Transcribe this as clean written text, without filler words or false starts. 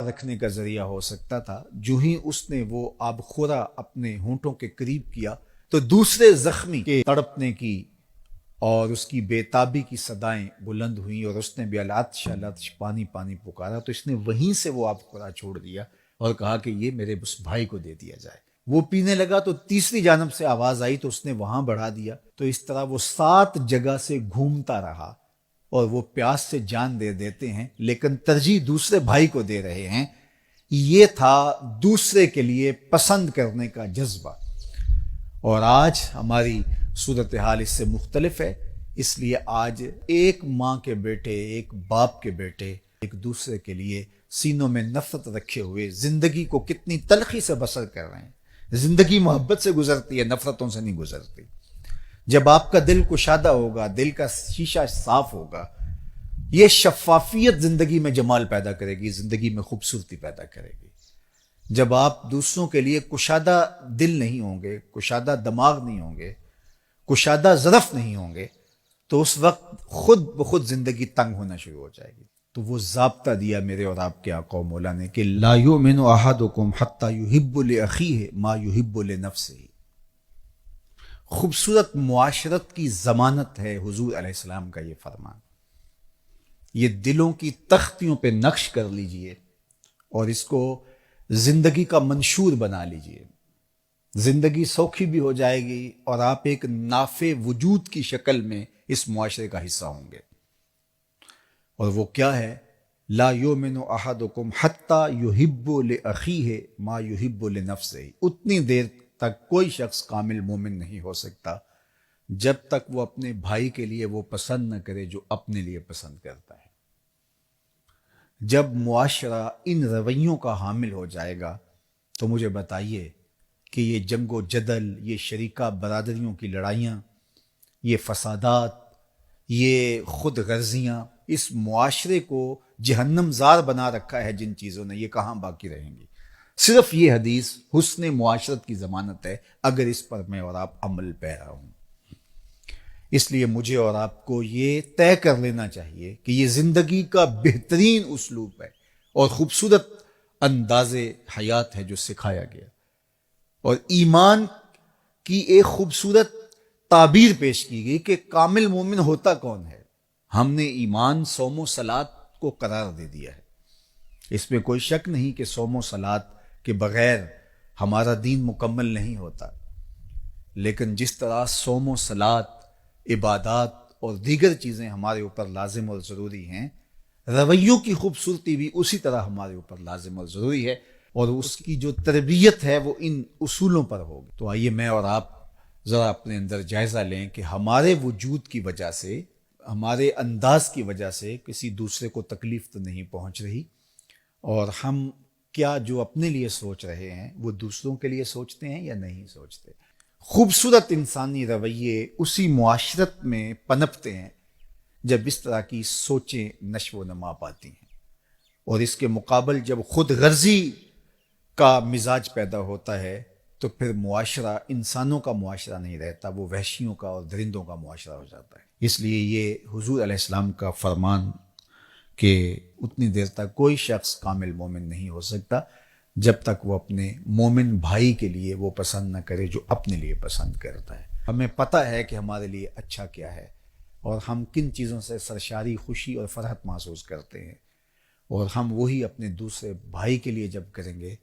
رکھنے کا ذریعہ ہو سکتا تھا، جو ہی اس نے وہ آب خورا اپنے ہونٹوں کے قریب کیا تو دوسرے زخمی کے تڑپنے کی اور اس کی بے تابی کی صدائیں بلند ہوئیں، اور اس نے بھی العطش العطش پانی پانی پکارا، تو اس نے وہیں سے وہ آب خورا چھوڑ دیا اور کہا کہ یہ میرے اس بھائی کو دے دیا جائے۔ وہ پینے لگا تو تیسری جانب سے آواز آئی تو اس نے وہاں بڑھا دیا، تو اس طرح وہ 7 جگہ سے گھومتا رہا، اور وہ پیاس سے جان دے دیتے ہیں لیکن ترجیح دوسرے بھائی کو دے رہے ہیں۔ یہ تھا دوسرے کے لیے پسند کرنے کا جذبہ، اور آج ہماری صورتحال اس سے مختلف ہے۔ اس لیے آج ایک ماں کے بیٹے، ایک باپ کے بیٹے ایک دوسرے کے لیے سینوں میں نفرت رکھے ہوئے زندگی کو کتنی تلخی سے بسر کر رہے ہیں۔ زندگی محبت سے گزرتی ہے، نفرتوں سے نہیں گزرتی۔ جب آپ کا دل کشادہ ہوگا، دل کا شیشہ صاف ہوگا، یہ شفافیت زندگی میں جمال پیدا کرے گی، زندگی میں خوبصورتی پیدا کرے گی۔ جب آپ دوسروں کے لیے کشادہ دل نہیں ہوں گے، کشادہ دماغ نہیں ہوں گے، کشادہ ظرف نہیں ہوں گے، تو اس وقت خود بخود زندگی تنگ ہونا شروع ہو جائے گی۔ تو وہ ضابطہ دیا میرے اور آپ کے آقا و مولا نے کہ لا یؤمن احدکم حتی یحب لاخیہ ما یحب لنفسہ۔ خوبصورت معاشرت کی ضمانت ہے حضور علیہ السلام کا یہ فرمان۔ یہ دلوں کی تختیوں پہ نقش کر لیجئے اور اس کو زندگی کا منشور بنا لیجئے۔ زندگی سوکھی بھی ہو جائے گی اور آپ ایک نافع وجود کی شکل میں اس معاشرے کا حصہ ہوں گے۔ اور وہ کیا ہے؟ لا یؤمن احدکم حتی یحب لاخیہ ما یحب لنفسہ۔ اتنی دیر تک کوئی شخص کامل مومن نہیں ہو سکتا جب تک وہ اپنے بھائی کے لیے وہ پسند نہ کرے جو اپنے لیے پسند کرتا ہے۔ جب معاشرہ ان رویوں کا حامل ہو جائے گا تو مجھے بتائیے کہ یہ جنگ و جدل، یہ شریکہ برادریوں کی لڑائیاں، یہ فسادات، یہ خود غرضیاں، اس معاشرے کو جہنم زار بنا رکھا ہے جن چیزوں نے، یہ کہاں باقی رہیں گی؟ صرف یہ حدیث حسن معاشرت کی ضمانت ہے اگر اس پر میں اور آپ عمل پیرا ہوں۔ اس لیے مجھے اور آپ کو یہ طے کر لینا چاہیے کہ یہ زندگی کا بہترین اسلوب ہے اور خوبصورت انداز حیات ہے جو سکھایا گیا، اور ایمان کی ایک خوبصورت تعبیر پیش کی گئی کہ کامل مومن ہوتا کون ہے۔ ہم نے ایمان، صوم و صلات کو قرار دے دیا ہے۔ اس میں کوئی شک نہیں کہ صوم و صلات کے بغیر ہمارا دین مکمل نہیں ہوتا، لیکن جس طرح صوم و صلات، عبادات اور دیگر چیزیں ہمارے اوپر لازم اور ضروری ہیں، رویوں کی خوبصورتی بھی اسی طرح ہمارے اوپر لازم اور ضروری ہے، اور اس کی جو تربیت ہے وہ ان اصولوں پر ہوگی۔ تو آئیے میں اور آپ ذرا اپنے اندر جائزہ لیں کہ ہمارے وجود کی وجہ سے، ہمارے انداز کی وجہ سے کسی دوسرے کو تکلیف تو نہیں پہنچ رہی، اور ہم کیا جو اپنے لیے سوچ رہے ہیں وہ دوسروں کے لیے سوچتے ہیں یا نہیں سوچتے۔ خوبصورت انسانی رویے اسی معاشرت میں پنپتے ہیں جب اس طرح کی سوچیں نشو و نما پاتی ہیں، اور اس کے مقابل جب خود غرضی کا مزاج پیدا ہوتا ہے تو پھر معاشرہ انسانوں کا معاشرہ نہیں رہتا، وہ وحشیوں کا اور درندوں کا معاشرہ ہو جاتا ہے۔ اس لیے یہ حضور علیہ السلام کا فرمان کہ اتنی دیر تک کوئی شخص کامل مومن نہیں ہو سکتا جب تک وہ اپنے مومن بھائی کے لیے وہ پسند نہ کرے جو اپنے لیے پسند کرتا ہے۔ ہمیں پتہ ہے کہ ہمارے لیے اچھا کیا ہے اور ہم کن چیزوں سے سرشاری خوشی اور فرحت محسوس کرتے ہیں، اور ہم وہی اپنے دوسرے بھائی کے لیے جب کریں گے